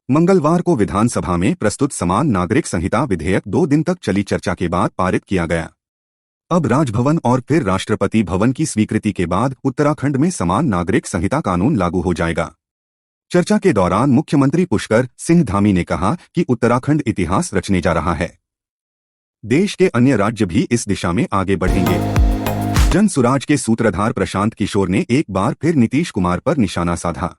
मंगलवार को विधानसभा में प्रस्तुत समान नागरिक संहिता विधेयक 2 दिन तक चली चर्चा के बाद पारित किया गया। अब राजभवन और फिर राष्ट्रपति भवन की स्वीकृति के बाद उत्तराखंड में समान नागरिक संहिता कानून लागू हो जाएगा। चर्चा के दौरान मुख्यमंत्री पुष्कर सिंह धामी ने कहा कि उत्तराखंड इतिहास रचने जा रहा है। देश के अन्य राज्य भी इस दिशा में आगे बढ़ेंगे। जन सुराज के सूत्रधार प्रशांत किशोर ने एक बार फिर नीतीश कुमार पर निशाना साधा।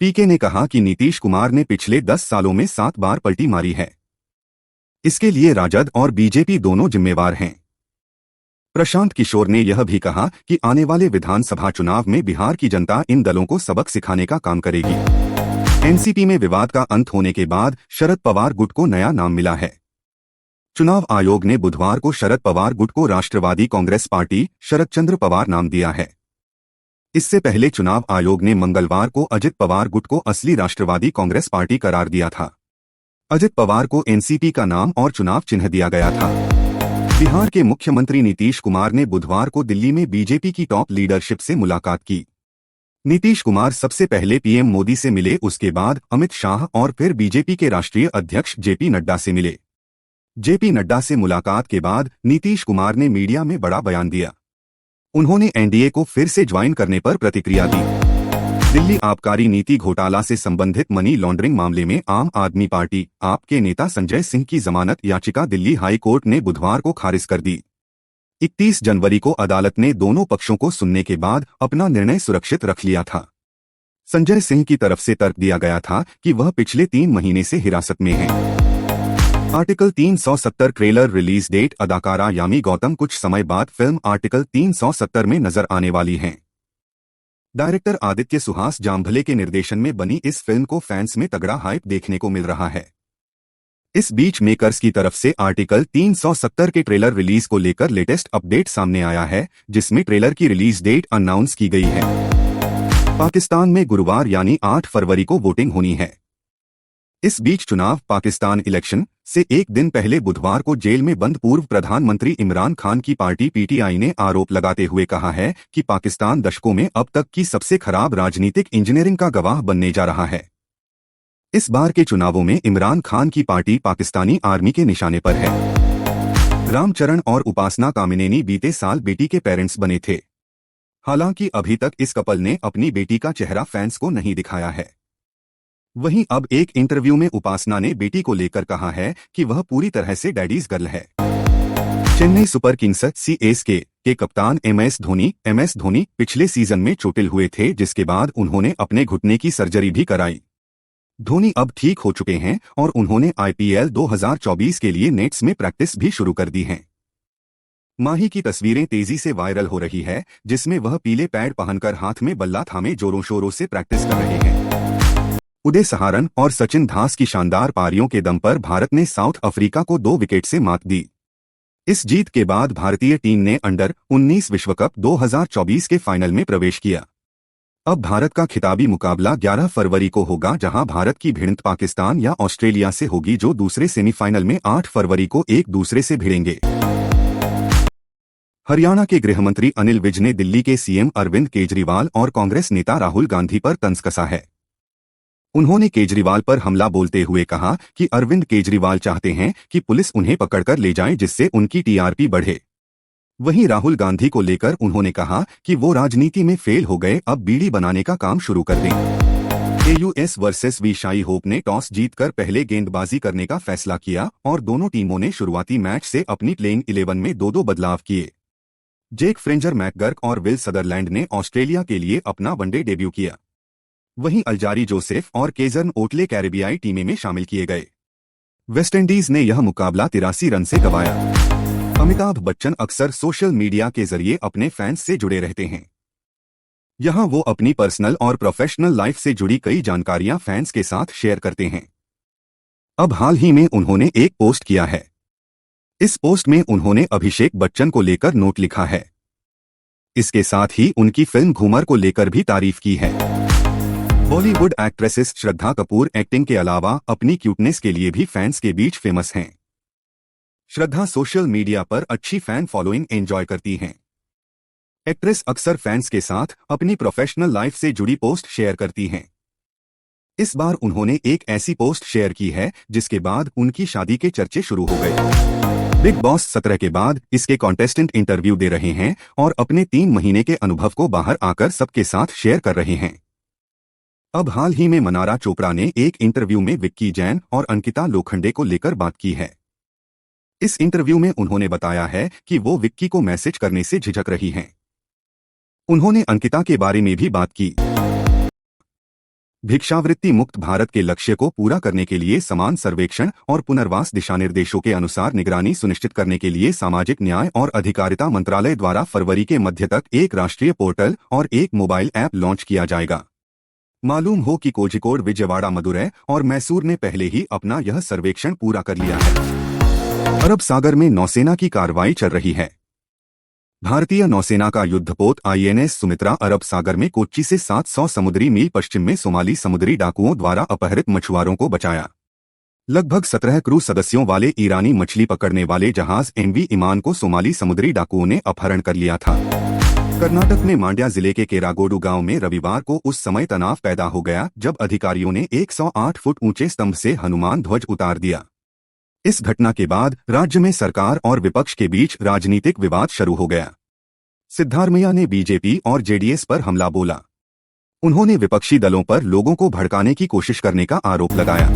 पीके ने कहा कि नीतीश कुमार ने पिछले 10 सालों में 7 बार पलटी मारी है। इसके लिए राजद और बीजेपी दोनों जिम्मेवार हैं। प्रशांत किशोर ने यह भी कहा कि आने वाले विधानसभा चुनाव में बिहार की जनता इन दलों को सबक सिखाने का काम करेगी। एनसीपी में विवाद का अंत होने के बाद शरद पवार गुट को नया नाम मिला है। चुनाव आयोग ने बुधवार को शरद पवार गुट को राष्ट्रवादी कांग्रेस पार्टी शरद चंद्र पवार नाम दिया है। इससे पहले चुनाव आयोग ने मंगलवार को अजित पवार गुट को असली राष्ट्रवादी कांग्रेस पार्टी करार दिया था। अजित पवार को एनसीपी का नाम और चुनाव चिन्ह दिया गया था। बिहार के मुख्यमंत्री नीतीश कुमार ने बुधवार को दिल्ली में बीजेपी की टॉप लीडरशिप से मुलाकात की। नीतीश कुमार सबसे पहले पीएम मोदी से मिले, उसके बाद अमित शाह और फिर बीजेपी के राष्ट्रीय अध्यक्ष जेपी नड्डा से मिले। जेपी नड्डा से मुलाकात के बाद नीतीश कुमार ने मीडिया में बड़ा बयान दिया। उन्होंने एनडीए को फिर से ज्वाइन करने पर प्रतिक्रिया दी। दिल्ली आबकारी नीति घोटाला से संबंधित मनी लॉन्ड्रिंग मामले में आम आदमी पार्टी आप के नेता संजय सिंह की जमानत याचिका दिल्ली हाई कोर्ट ने बुधवार को खारिज कर दी। 31 जनवरी को अदालत ने दोनों पक्षों को सुनने के बाद अपना निर्णय सुरक्षित रख लिया था। संजय सिंह की तरफ से तर्क दिया गया था कि वह पिछले 3 महीने से हिरासत में हैं। Article 370 trailer release date. अदाकारा यामी गौतम कुछ समय बाद फिल्म आर्टिकल 370 में नजर आने वाली हैं। डायरेक्टर आदित्य सुहास जाम्भले के निर्देशन में बनी इस फिल्म को फैंस में तगड़ा हाइप देखने को मिल रहा है। इस बीच मेकर्स की तरफ से आर्टिकल 370 के ट्रेलर रिलीज को लेकर लेटेस्ट अपडेट सामने आया है, जिसमें ट्रेलर की रिलीज डेट अनाउंस की गई है। पाकिस्तान में गुरुवार यानी 8 फरवरी को वोटिंग होनी है। इस बीच चुनाव पाकिस्तान इलेक्शन से एक दिन पहले बुधवार को जेल में बंद पूर्व प्रधानमंत्री इमरान खान की पार्टी पीटीआई ने आरोप लगाते हुए कहा है कि पाकिस्तान दशकों में अब तक की सबसे खराब राजनीतिक इंजीनियरिंग का गवाह बनने जा रहा है। इस बार के चुनावों में इमरान खान की पार्टी पाकिस्तानी आर्मी के निशाने पर है। रामचरण और उपासना कामिनेनी बीते साल बेटी के पेरेंट्स बने थे। हालांकि अभी तक इस कपल ने अपनी बेटी का चेहरा फैंस को नहीं दिखाया है। वहीं अब एक इंटरव्यू में उपासना ने बेटी को लेकर कहा है कि वह पूरी तरह से डैडीज गर्ल है। चेन्नई सुपर किंग्स सीएसके के कप्तान एमएस धोनी पिछले सीजन में चोटिल हुए थे, जिसके बाद उन्होंने अपने घुटने की सर्जरी भी कराई। धोनी अब ठीक हो चुके हैं और उन्होंने आईपीएल 2024 के लिए नेट्स में प्रैक्टिस भी शुरू कर दी है। माही की तस्वीरें तेजी से वायरल हो रही है, जिसमें वह पीले पैड पहनकर हाथ में बल्ला थामे जोरों शोरों से प्रैक्टिस कर रहे हैं। उदय सहारन और सचिन दास की शानदार पारियों के दम पर भारत ने साउथ अफ्रीका को 2 विकेट से मात दी। इस जीत के बाद भारतीय टीम ने अंडर 19 विश्व कप 2024 के फाइनल में प्रवेश किया। अब भारत का खिताबी मुकाबला 11 फरवरी को होगा, जहां भारत की भिड़ंत पाकिस्तान या ऑस्ट्रेलिया से होगी, जो दूसरे सेमीफाइनल में 8 फरवरी को एक दूसरे से भिड़ेंगे। हरियाणा के गृहमंत्री अनिल विज ने दिल्ली के सीएम अरविंद केजरीवाल और कांग्रेस नेता राहुल गांधी पर तंज कसा है। उन्होंने केजरीवाल पर हमला बोलते हुए कहा कि अरविंद केजरीवाल चाहते हैं कि पुलिस उन्हें पकड़कर ले जाए, जिससे उनकी टीआरपी बढ़े। वहीं राहुल गांधी को लेकर उन्होंने कहा कि वो राजनीति में फेल हो गए, अब बीड़ी बनाने का काम शुरू कर दें। एयूएस वर्सेस विशाई होप ने टॉस जीतकर पहले गेंदबाजी करने का फैसला किया और दोनों टीमों ने शुरुआती मैच से अपनी प्लेइंग 11 में 2-2 बदलाव किए। जेक फ्रेंजर मैकगर्क और विल सदरलैंड ने ऑस्ट्रेलिया के लिए अपना वनडे डेब्यू किया। वहीं अल्जारी जोसेफ और केजर्न ओटले कैरेबियाई टीमें में शामिल किए गए। वेस्टइंडीज ने यह मुकाबला 83 रन से गंवाया। अमिताभ बच्चन अक्सर सोशल मीडिया के जरिए अपने फैंस से जुड़े रहते हैं। यहां वो अपनी पर्सनल और प्रोफेशनल लाइफ से जुड़ी कई जानकारियां फैंस के साथ शेयर करते हैं। अब हाल ही में उन्होंने एक पोस्ट किया है। इस पोस्ट में उन्होंने अभिषेक बच्चन को लेकर नोट लिखा है। इसके साथ ही उनकी फिल्म घूमर को लेकर भी तारीफ की है। बॉलीवुड एक्ट्रेसेस श्रद्धा कपूर एक्टिंग के अलावा अपनी क्यूटनेस के लिए भी फैंस के बीच फेमस हैं। श्रद्धा सोशल मीडिया पर अच्छी फैन फॉलोइंग एंजॉय करती हैं। एक्ट्रेस अक्सर फैंस के साथ अपनी प्रोफेशनल लाइफ से जुड़ी पोस्ट शेयर करती हैं। इस बार उन्होंने एक ऐसी पोस्ट शेयर की है जिसके बाद उनकी शादी के चर्चे शुरू हो गए। बिग बॉस 17 के बाद इसके कॉन्टेस्टेंट इंटरव्यू दे रहे हैं और अपने 3 महीने के अनुभव को बाहर आकर सबके साथ शेयर कर रहे हैं। अब हाल ही में मनारा चोपड़ा ने एक इंटरव्यू में विक्की जैन और अंकिता लोखंडे को लेकर बात की है। इस इंटरव्यू में उन्होंने बताया है कि वो विक्की को मैसेज करने से झिझक रही हैं। उन्होंने अंकिता के बारे में भी बात की। भिक्षावृत्ति मुक्त भारत के लक्ष्य को पूरा करने के लिए समान सर्वेक्षण और पुनर्वास दिशानिर्देशों के अनुसार निगरानी सुनिश्चित करने के लिए सामाजिक न्याय और अधिकारिता मंत्रालय द्वारा फरवरी के मध्य तक एक राष्ट्रीय पोर्टल और एक मोबाइल ऐप लॉन्च किया जाएगा। मालूम हो कि कोझिकोड, विजयवाड़ा, मदुरै और मैसूर ने पहले ही अपना यह सर्वेक्षण पूरा कर लिया है। अरब सागर में नौसेना की कार्रवाई चल रही है। भारतीय नौसेना का युद्धपोत INS सुमित्रा अरब सागर में कोच्चि से 700 समुद्री मील पश्चिम में सोमाली समुद्री डाकुओं द्वारा अपहरित मछुआरों को बचाया। लगभग 17 क्रू सदस्यों वाले ईरानी मछली पकड़ने वाले जहाज MV ईमान को सोमाली समुद्री डाकुओं ने अपहरण कर लिया था। कर्नाटक में मांड्या जिले के केरागोडू गांव में रविवार को उस समय तनाव पैदा हो गया जब अधिकारियों ने 108 फुट ऊंचे स्तंभ से हनुमान ध्वज उतार दिया। इस घटना के बाद राज्य में सरकार और विपक्ष के बीच राजनीतिक विवाद शुरू हो गया। सिद्धारमैया ने BJP और JDS पर हमला बोला। उन्होंने विपक्षी दलों पर लोगों को भड़काने की कोशिश करने का आरोप लगाया।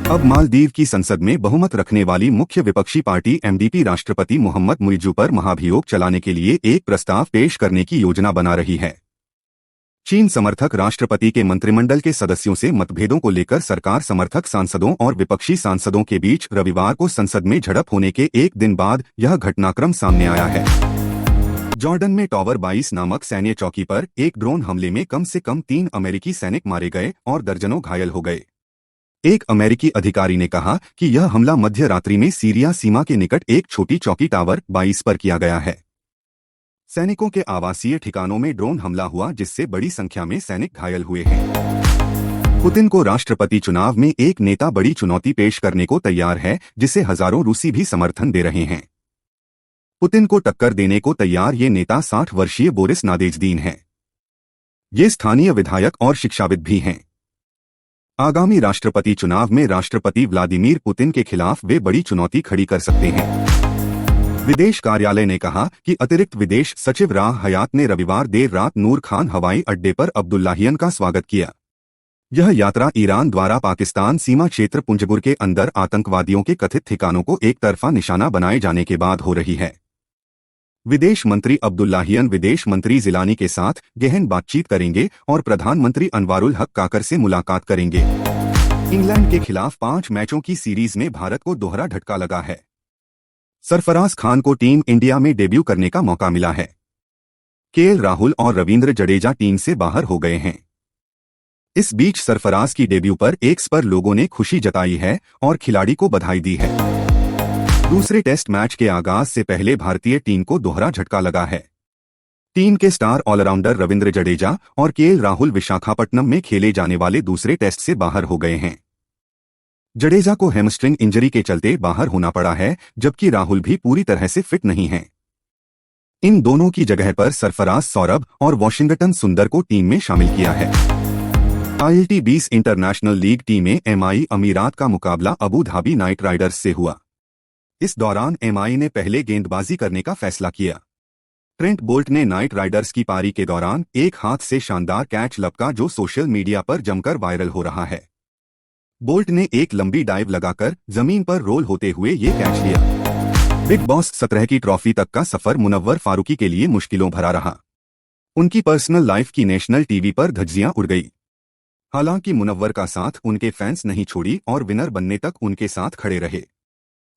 अब मालदीव की संसद में बहुमत रखने वाली मुख्य विपक्षी पार्टी MDP राष्ट्रपति मोहम्मद मुइज़्ज़ू पर महाभियोग चलाने के लिए एक प्रस्ताव पेश करने की योजना बना रही है। चीन समर्थक राष्ट्रपति के मंत्रिमंडल के सदस्यों से मतभेदों को लेकर सरकार समर्थक सांसदों और विपक्षी सांसदों के बीच रविवार को संसद में झड़प होने के एक दिन बाद यह घटनाक्रम सामने आया है। जॉर्डन में टॉवर 22 नामक सैन्य चौकी पर एक ड्रोन हमले में कम से कम 3 अमेरिकी सैनिक मारे गए और दर्जनों घायल हो गए। एक अमेरिकी अधिकारी ने कहा कि यह हमला मध्य रात्रि में सीरिया सीमा के निकट एक छोटी चौकी टावर 22 पर किया गया है। सैनिकों के आवासीय ठिकानों में ड्रोन हमला हुआ जिससे बड़ी संख्या में सैनिक घायल हुए हैं। पुतिन को राष्ट्रपति चुनाव में एक नेता बड़ी चुनौती पेश करने को तैयार है जिसे हजारों रूसी भी समर्थन दे रहे हैं। पुतिन को टक्कर देने को तैयार ये नेता 60 वर्षीय बोरिस नादेज़्दीन हैं। ये स्थानीय विधायक और शिक्षाविद भी हैं। आगामी राष्ट्रपति चुनाव में राष्ट्रपति व्लादिमीर पुतिन के खिलाफ वे बड़ी चुनौती खड़ी कर सकते हैं। विदेश कार्यालय ने कहा कि अतिरिक्त विदेश सचिव राह हयात ने रविवार देर रात नूर खान हवाई अड्डे पर अब्दुल्लाहियन का स्वागत किया। यह यात्रा ईरान द्वारा पाकिस्तान सीमा क्षेत्र पुंजगुर के अंदर आतंकवादियों के कथित ठिकानों को एक तरफा निशाना बनाए जाने के बाद हो रही है। विदेश मंत्री अब्दुल्लाहियन विदेश मंत्री जिलानी के साथ गहन बातचीत करेंगे और प्रधानमंत्री अनवारुल हक काकर से मुलाकात करेंगे। इंग्लैंड के खिलाफ 5 मैचों की सीरीज में भारत को दोहरा झटका लगा है। सरफराज खान को टीम इंडिया में डेब्यू करने का मौका मिला है। KL राहुल और रवींद्र जडेजा टीम से बाहर हो गए हैं। इस बीच सरफराज की डेब्यू पर X पर लोगों ने खुशी जताई है और खिलाड़ी को बधाई दी है। दूसरे टेस्ट मैच के आगाज से पहले भारतीय टीम को दोहरा झटका लगा है। टीम के स्टार ऑलराउंडर रवींद्र जडेजा और KL राहुल विशाखापट्टनम में खेले जाने वाले दूसरे टेस्ट से बाहर हो गए हैं। जडेजा को हैमस्ट्रिंग इंजरी के चलते बाहर होना पड़ा है, जबकि राहुल भी पूरी तरह से फिट नहीं हैं। इन दोनों की जगह पर सरफराज सौरभ और वॉशिंगटन सुंदर को टीम में शामिल किया है। ILT20 इंटरनेशनल लीग टीमें MI अमीरात का मुकाबला अबू धाबी नाइट राइडर्स से हुआ। इस दौरान MI ने पहले गेंदबाजी करने का फैसला किया। ट्रेंट बोल्ट ने नाइट राइडर्स की पारी के दौरान एक हाथ से शानदार कैच लपका जो सोशल मीडिया पर जमकर वायरल हो रहा है। बोल्ट ने एक लंबी डाइव लगाकर जमीन पर रोल होते हुए ये कैच लिया। बिग बॉस 17 की ट्रॉफी तक का सफर मुनव्वर फारूकी के लिए मुश्किलों भरा रहा। उनकी पर्सनल लाइफ की नेशनल टीवी पर धज्जियां उड़ गई। हालांकि मुनव्वर का साथ उनके फैंस नहीं छोड़ी और विनर बनने तक उनके साथ खड़े रहे।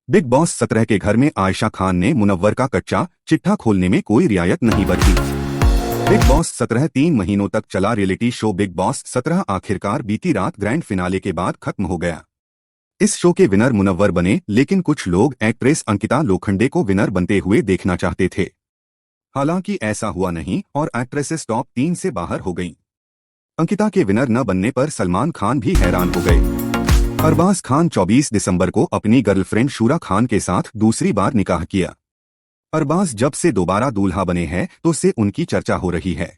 बिग बॉस 17 के घर में आयशा खान ने मुनव्वर का कच्चा चिट्ठा खोलने में कोई रियायत नहीं बरती। बिग बॉस 17 3 महीनों तक चला रियलिटी शो बिग बॉस 17 आखिरकार बीती रात ग्रैंड फिनाले के बाद खत्म हो गया। इस शो के विनर मुनव्वर बने, लेकिन कुछ लोग एक्ट्रेस अंकिता लोखंडे को विनर बनते हुए देखना चाहते थे। हालांकि ऐसा हुआ नहीं और एक्ट्रेसेस टॉप 3 से बाहर हो गईं। अंकिता के विनर न बनने पर सलमान खान भी हैरान हो गए। अरबाज खान 24 दिसंबर को अपनी गर्लफ्रेंड शूरा खान के साथ दूसरी बार निकाह किया। अरबाज जब से दोबारा दूल्हा बने हैं तो से उनकी चर्चा हो रही है।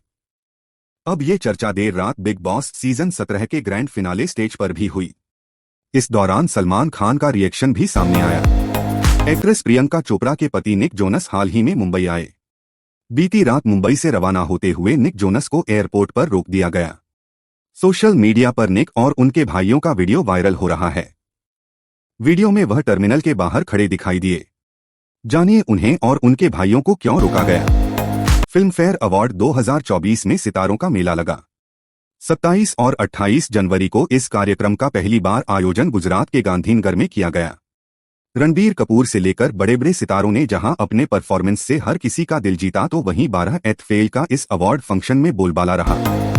अब ये चर्चा देर रात बिग बॉस सीजन 17 के ग्रैंड फिनाले स्टेज पर भी हुई। इस दौरान सलमान खान का रिएक्शन भी सामने आया। एक्ट्रेस प्रियंका चोपड़ा के पति निक जोनस हाल ही में मुंबई आए। बीती रात मुंबई से रवाना होते हुए निक जोनस को एयरपोर्ट पर रोक दिया गया। सोशल मीडिया पर निक और उनके भाइयों का वीडियो वायरल हो रहा है। वीडियो में वह टर्मिनल के बाहर खड़े दिखाई दिए। जानिए उन्हें और उनके भाइयों को क्यों रोका गया। फिल्म फेयर अवार्ड 2024 में सितारों का मेला लगा। 27 और 28 जनवरी को इस कार्यक्रम का पहली बार आयोजन गुजरात के गांधीनगर में किया गया। रणबीर कपूर से लेकर बड़े बड़े सितारों ने जहां अपने परफॉर्मेंस से हर किसी का दिल जीता, तो वहीं 12th फेल का इस अवार्ड फंक्शन में बोलबाला रहा।